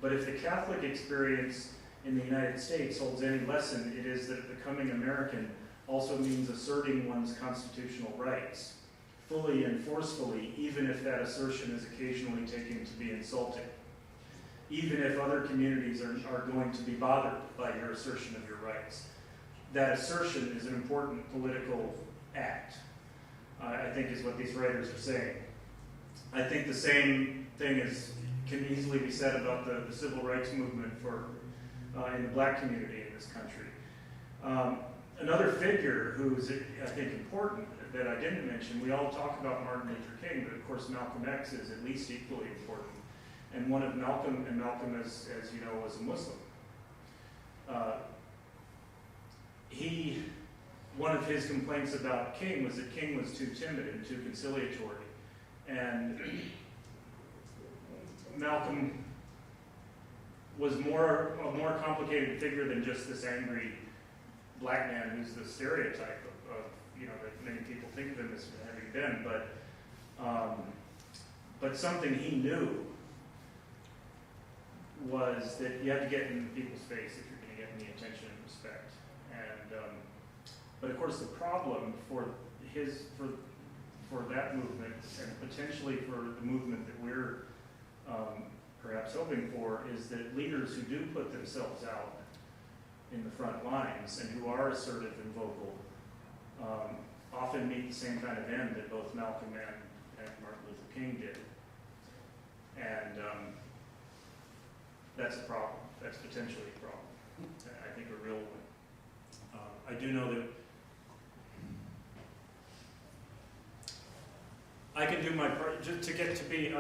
But if the Catholic experience in the United States holds any lesson, it is that becoming American also means asserting one's constitutional rights, fully and forcefully, even if that assertion is occasionally taken to be insulting. Even if other communities are going to be bothered by your assertion of your rights. That assertion is an important political act," I think is what these writers are saying. I think the same thing can easily be said about the civil rights movement in the black community in this country. Another figure who's, I think, important that I didn't mention, we all talk about Martin Luther King, but of course Malcolm X is at least equally important. And one of Malcolm, as you know, was a Muslim. One of his complaints about King was that King was too timid and too conciliatory. And Malcolm was a more complicated figure than just this angry black man who's the stereotype of that many people think of him as having been. But something he knew was that you have to get in people's face if you're going to get any attention and respect. But of course, the problem for that movement, and potentially for the movement that we're perhaps hoping for, is that leaders who do put themselves out in the front lines and who are assertive and vocal often meet the same kind of end that both Malcolm and Martin Luther King did. And that's a problem. That's potentially a problem. I think a real one. I do know that I can do my part to be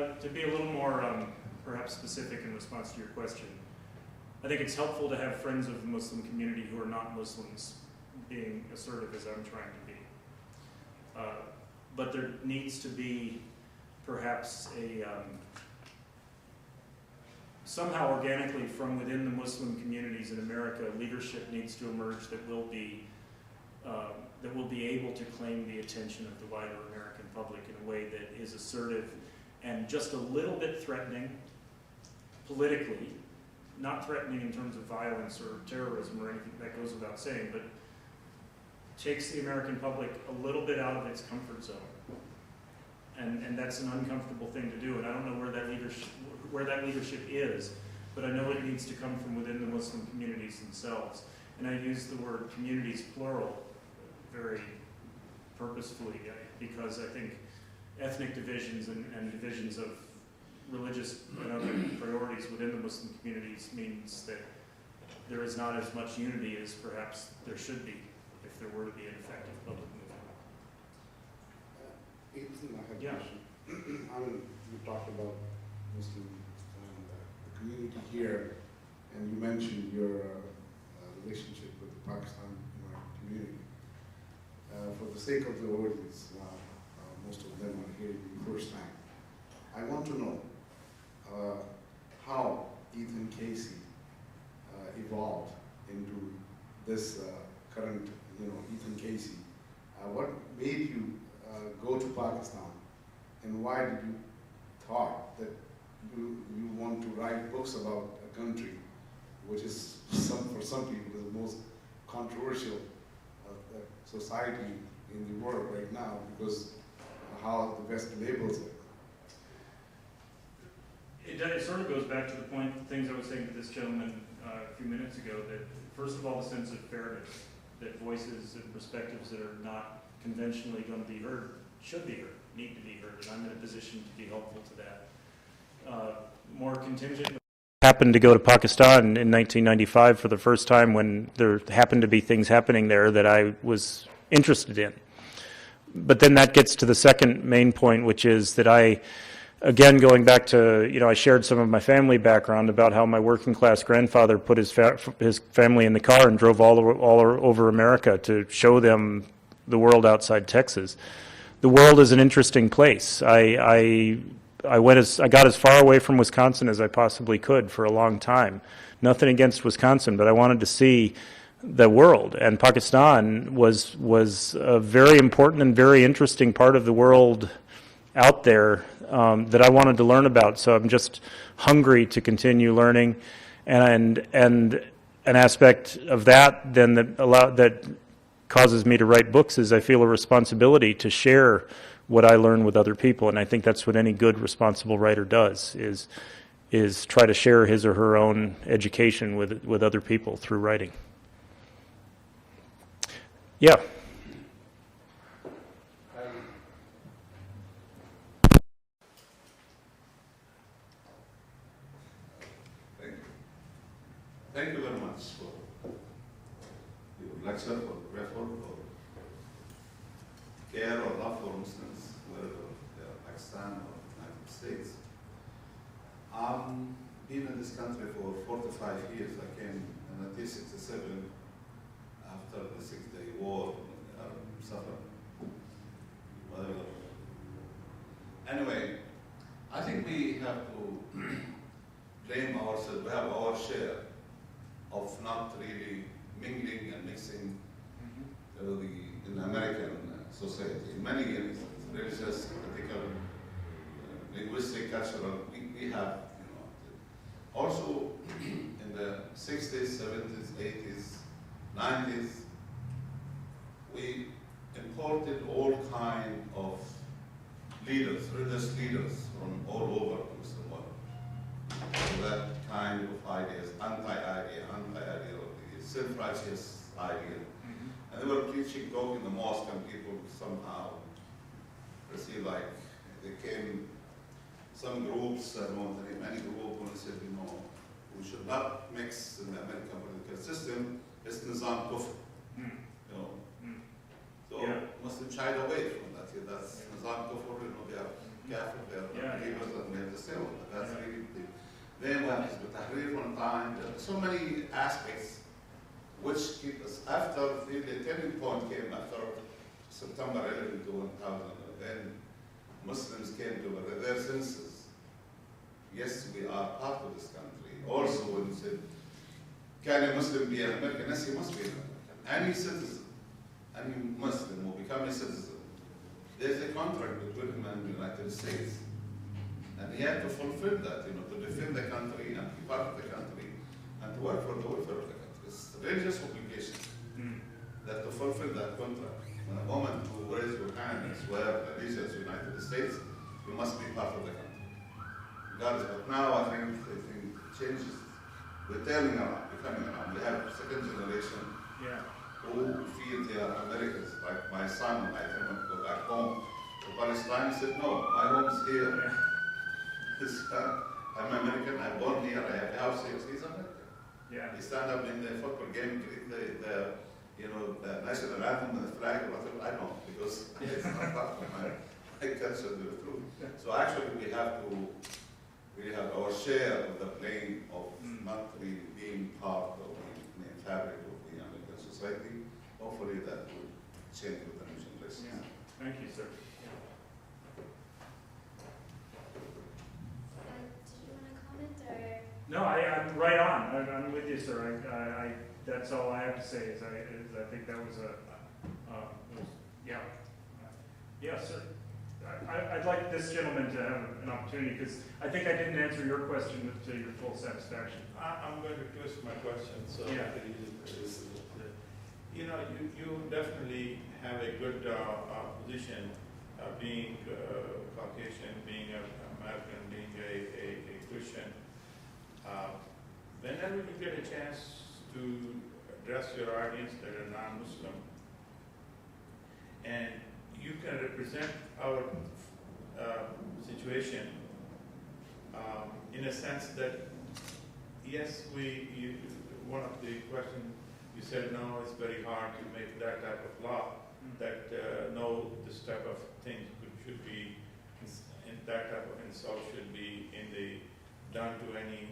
a little more perhaps specific in response to your question. I think it's helpful to have friends of the Muslim community who are not Muslims being assertive as I'm trying to be. But there needs to be perhaps somehow organically from within the Muslim communities in America, leadership needs to emerge that will be able to claim the attention of the wider American public in a way that is assertive and just a little bit threatening politically, not threatening in terms of violence or terrorism or anything, that goes without saying, but takes the American public a little bit out of its comfort zone. And that's an uncomfortable thing to do, and I don't know where that leadership is, but I know it needs to come from within the Muslim communities themselves. And I use the word communities plural very purposefully, because I think ethnic divisions and divisions of religious and other priorities within the Muslim communities means that there is not as much unity as perhaps there should be if there were to be an effective public movement. Ethan, I have a Yeah. question. You talked about Muslim and the community here, and you mentioned your relationship with the Pakistan community. For the sake of the audience, most of them are hearing the first time. I want to know how Ethan Casey evolved into this current, Ethan Casey. What made you go to Pakistan, and why did you thought that you want to write books about a country which is for some people is the most controversial society in the world right now because how the West labels it? It sort of goes back to the point, things I was saying to this gentleman a few minutes ago, that first of all, the sense of fairness, that voices and perspectives that are not conventionally going to be heard should be heard, need to be heard, and I'm in a position to be helpful to that. More contingent. Happened to go to Pakistan in 1995 for the first time when there happened to be things happening there that I was interested in. But then that gets to the second main point, which is that again, going back to, I shared some of my family background about how my working class grandfather put his family in the car and drove all over America to show them the world outside Texas. The world is an interesting place. I got as far away from Wisconsin as I possibly could for a long time. Nothing against Wisconsin, but I wanted to see the world, and Pakistan was a very important and very interesting part of the world out there that I wanted to learn about. So I'm just hungry to continue learning, and an aspect of that then that causes me to write books is I feel a responsibility to share what I learn with other people, and I think that's what any good responsible writer does is try to share his or her own education with other people through writing. Yeah. Thank you very much for your lecture, for effort, for care or love for Muslims, whether they are Pakistan or United States. Been in this country for 45 years. I came in 1967 after the 6-Day War, suffered, whatever. Anyway, I think we have to blame ourselves. We have our share of not really mingling and mixing in American society. In many areas, religious, political, linguistic, cultural, we have, Also, in the 60s, 70s, 80s, 90s, we imported all kind of leaders, religious leaders from all over the Muslim world. So that kind of ideas, anti-idea of the self-righteous idea. And they were preaching, talking in the mosque, and people somehow perceive like they came, some groups, I don't want to name any group, when they said, we should not mix in the American political system, it's nizam kufr. So Muslims shied away from that. That's nizam kufr, they are kafir, they are believers, and they understand that. That's really the. Then when it's the Tahrir one time, there are so many aspects which keep us after the turning point came after September 11 to 1000. Then Muslims came to their senses. Yes, we are part of this country. Also, when we said, can a Muslim be an American? Yes, he must be an American. Any citizen, any Muslim will become a citizen. There's a contract between him and the United States. And he had to fulfill that, to defend the country and be part of the country and to work for the welfare of the country. It's a religious obligation that to fulfill that contract. When a moment who raise your hand and swear allegiance to the United States, you must be part of the country. But now I think changes. We're turning around, becoming around. We have second generation who feel they are Americans. Like my son, when I tell him to go back home to Palestine, he said, no, my home is here. I'm American, I'm born here, I have a house here. He's American. He stand up in the football game, the national anthem and the flag or whatever. I don't, because it's not part of my culture, the truth. So actually we have our share of the blame of not really being part of the fabric of the American society. Hopefully that will change with the new generation. Yeah. Thank you, sir. No, I'm right on. I'm with you, sir. That's all I have to say. Is I think that was yeah, sir. I'd like this gentleman to have an opportunity because I think I didn't answer your question to your full satisfaction. I'm going to twist my question so Yeah. I can use it for this. You definitely have a good position being Caucasian, being American, being a Christian. Whenever you get a chance to address your audience that are non-Muslim, and you can represent our situation in a sense that, yes, one of the questions you said, no, it's very hard to make that type of law, that no, this type of thing should be, that type of insult should be done to any,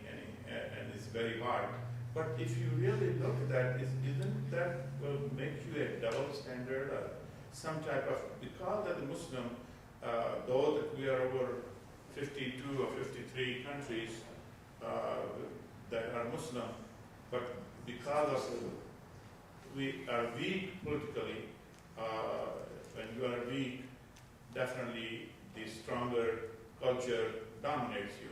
and it's very hard. But if you really look at that, isn't that will make you a double standard, or some type of, because as a Muslim, though that we are over 52 or 53 countries that are Muslim, but because of we are weak politically, when you are weak, definitely the stronger culture dominates you.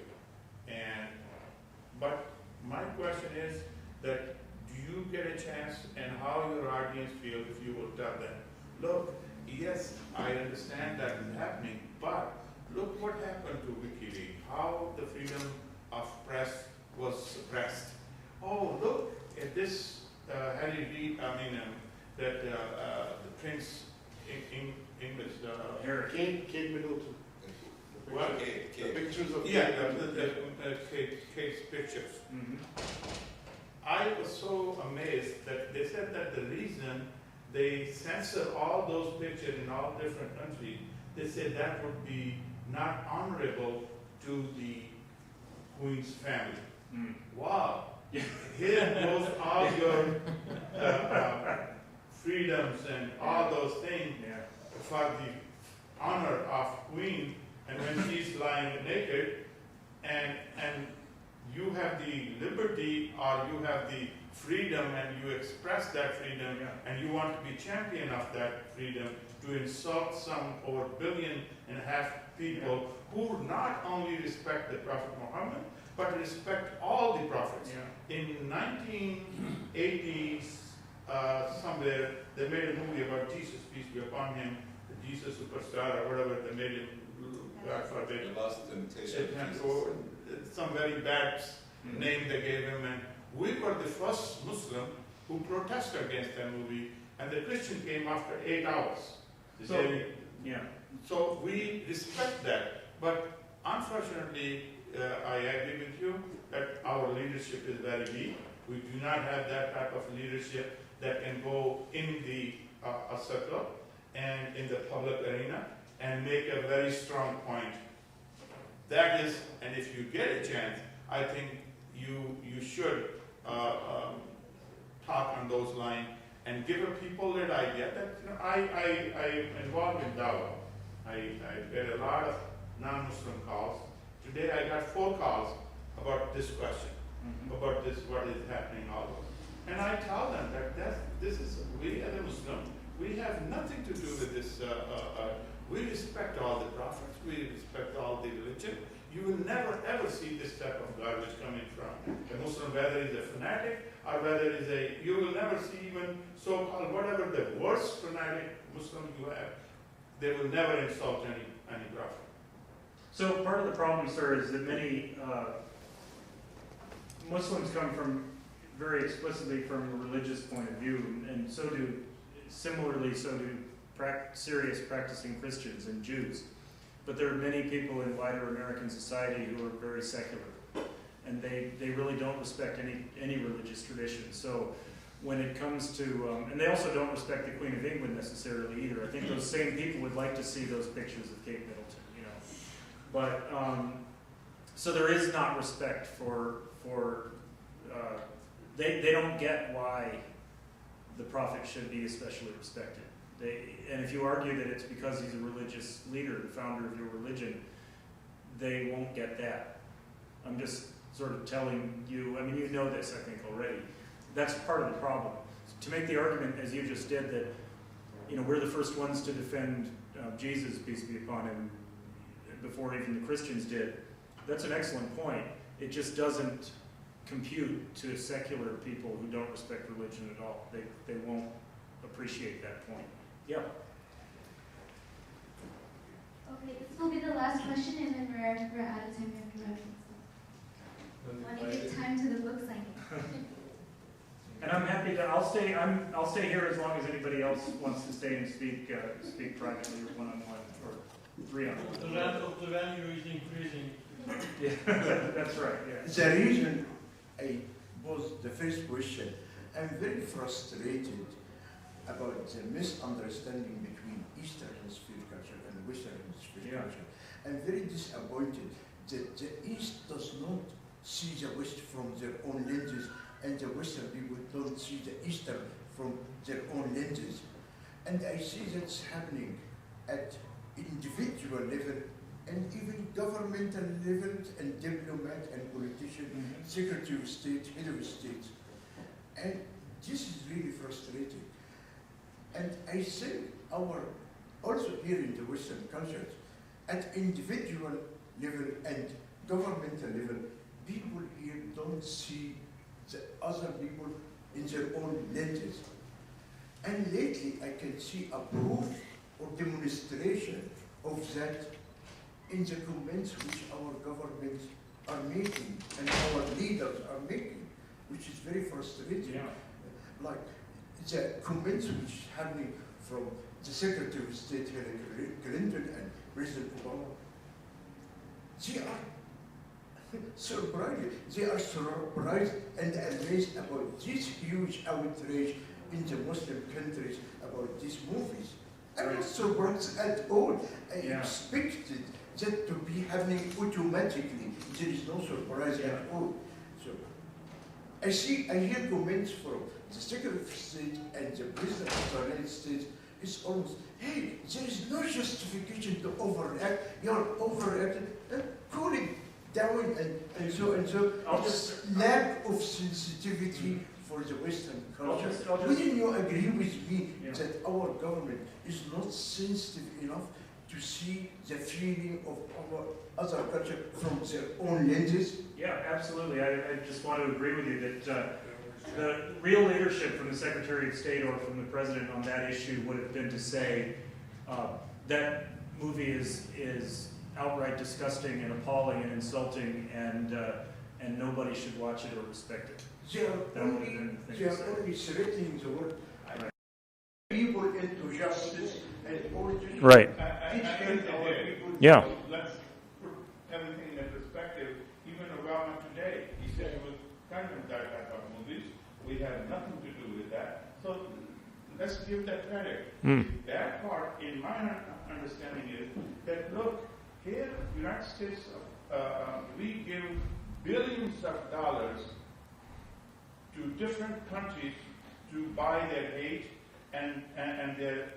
But my question is that, do you get a chance, and how your audience feel if you will tell them, look, yes, I understand that is happening, but look what happened to WikiLeaks, how the freedom of press was suppressed. Oh, look at this Harry Reid, the Prince English. Kate Middleton. What? The pictures of Kate's pictures. Mm-hmm. I was so amazed that they said that the reason they censor all those pictures in all different countries, they said that would be not honorable to the Queen's family. Mm. Wow. Here goes all your freedoms and all those things for the honor of Queen, and when she's lying naked, and you have the liberty, or you have the freedom, and you express that freedom, and you want to be champion of that freedom, to insult some over 1.5 billion people who not only respect the Prophet Muhammad, but respect all the prophets. In 1980s, somewhere, they made a movie about Jesus, peace be upon him, the Jesus superstar, or whatever they made it, God forbid. The Last Temptation of Jesus. Or some very bad name they gave him, and we were the first Muslim who protested against that movie, and the Christian came after 8 hours. So we respect that, but unfortunately, I agree with you that our leadership is very weak. We do not have that type of leadership that can go in the circle and in the public arena and make a very strong point. That is, and if you get a chance, I think you should talk on those lines and give a people that idea that I am involved in Dawah. I get a lot of non-Muslim calls. Today I got 4 calls about this question, about this, what is happening, all those. And I tell them that this is, we as a Muslim, we have nothing to do with this. We respect all the prophets, we respect all the religion. You will never ever see this type of garbage coming from a Muslim, whether he's a fanatic or whether he's you will never see even so-called, whatever the worst fanatic Muslim you have, they will never insult any prophet. So part of the problem, sir, is that many Muslims come from very explicitly from a religious point of view, and so do serious practicing Christians and Jews. But there are many people in wider American society who are very secular, and they really don't respect any religious tradition. So when it comes to, and they also don't respect the Queen of England necessarily either. I think those same people would like to see those pictures of Kate Middleton, But, so there is not respect for they don't get why the prophet should be especially respected. And if you argue that it's because he's a religious leader, the founder of your religion, they won't get that. I'm just sort of telling you, you know this, I think, already. That's part of the problem. To make the argument, as you just did, that we're the first ones to defend Jesus, peace be upon him, before even the Christians did, that's an excellent point. It just doesn't compute to secular people who don't respect religion at all. They won't appreciate that point. Yeah. Okay, this will be the last question, and then we're out of time. We have to wrap it. I want to give time to the book signing. And I'm happy to, I'll stay here as long as anybody else wants to stay and speak privately or one-on-one or three-on-one. The rent of the venue is increasing. Yeah, that's right, yeah. The reason I posed the first question, I'm very frustrated about the misunderstanding between Eastern Hemisphere culture and Western Hemisphere culture. I'm very disappointed that the East does not see the West from their own lenses, and the Western people don't see the Eastern from their own lenses. And I see that's happening at individual level and even governmental levels and diplomat and politician, Secretary of State, head of state. And this is really frustrating. And I think also here in the Western cultures, at individual level and governmental level, people here don't see the other people in their own lenses. And lately I can see a proof or demonstration of that in the comments which our governments are making and our leaders are making, which is very frustrating. Yeah. Like the comments which is happening from the Secretary of State Hillary Clinton and President Obama, they are surprised. They are surprised and amazed about this huge outrage in the Muslim countries about these movies. I'm not surprised at all. I expected that to be happening automatically. There is no surprise at all. So I hear comments from the Secretary of State and the President of the United States. It's almost, hey, there is no justification to overreact. You're overreacting. Cooling down and so. Lack of sensitivity for the Western culture. Wouldn't you agree with me that our government is not sensitive enough to see the feeling of our other culture from their own lenses? Yeah, absolutely. I just want to agree with you that the real leadership from the Secretary of State or from the President on that issue would have been to say that movie is outright disgusting and appalling and insulting, and nobody should watch it or respect it. They are only threatening the world. People into justice and all this. Right. Yeah. Let's put everything in perspective. Even Obama today, he said he was kind of that type of movies. We had nothing to do with that. So let's give that credit. That part, in my understanding, is that look, here, United States, we give billions of dollars to different countries to buy their hate and their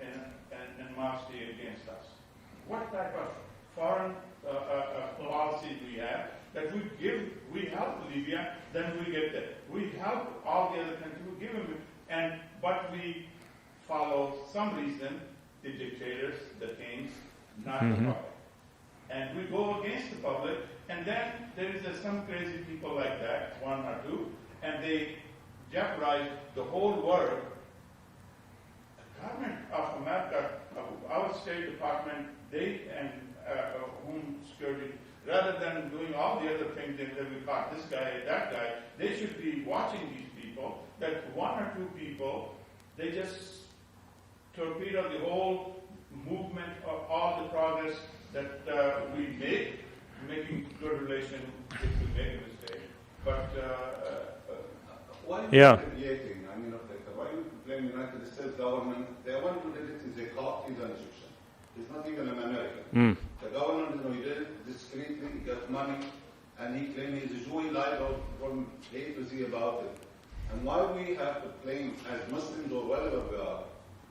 animosity against us. What type of foreign policy do we have? That we help Libya, then we get that. We help all the other countries, we give them, but we follow some reason the dictators, the kings, not the public. And we go against the public, and then there is some crazy people like that, one or two, and they jeopardize the whole world. The government of America, our State Department, they and Home Security, rather than doing all the other things that we caught this guy, that guy, they should be watching these people, that one or two people, they just torpedo the whole movement of all the progress that we make, making good relation if we make a mistake. But why are Yeah. you creating? I mean, why do you blame United States government? The one who did it is a cop, he's an Egyptian. He's not even an American. The government, he did it discreetly, he got money, and he claimed he's a Jew, he lied from A to Z about it. And why we have to claim as Muslims or whatever we are,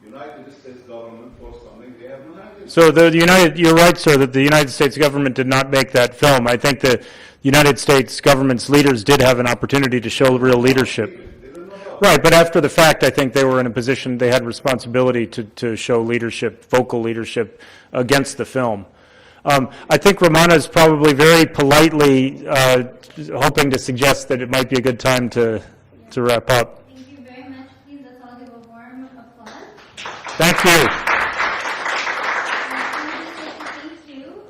United States government for something they have no idea. So you're right, sir, that the United States government did not make that film. I think the United States government's leaders did have an opportunity to show real leadership. Right, but after the fact, I think they were in a position, they had responsibility to show leadership, vocal leadership against the film. I think Romana is probably very politely hoping to suggest that it might be a good time to wrap up. Thank you very much. Please, let's all give a warm applause. Thank you. Thank you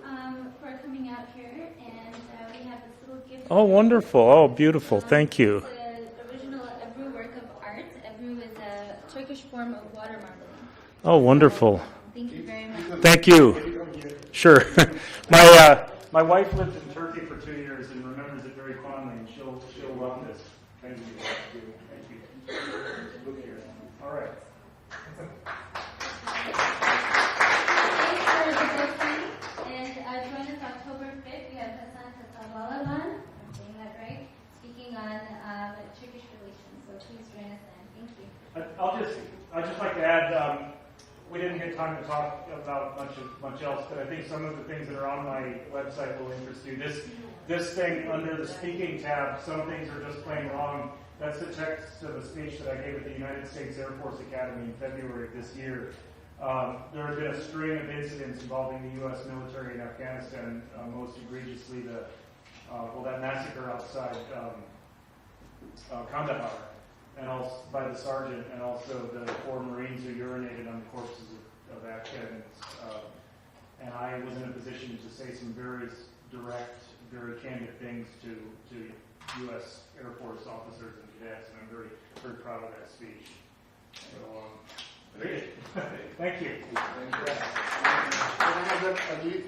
for coming out here, and we have this little gift. Oh, wonderful. Oh, beautiful. Thank you. It's an original Ebru work of art, Oh, wonderful. Thank you very much. Thank you. Sure. My wife lived in Turkey for 2 years and remembers it very fondly, and she'll love this. Thank you. Thank you. Look here. All right. Thanks for the book signing. And join us October 5th. We have Hasan Katabalaban, I'm saying that right, speaking on Turkish relations. So please join us then. Thank you. I'd just like to add, we didn't get time to talk about much else, but I think some of the things that are on my website will interest you. This thing under the speaking tab, some things are just plain wrong. That's the text of a speech that I gave at the United States Air Force Academy in February of this year. There have been a string of incidents involving the U.S. military in Afghanistan, most egregiously that massacre outside Kandahar, and also by the sergeant, and also the 4 Marines who urinated on the corpses of Afghans. And I was in a position to say some very direct, very candid things to U.S. Air Force officers and cadets, and I'm very, very proud of that speech. So, read it. Thank you. Thank you.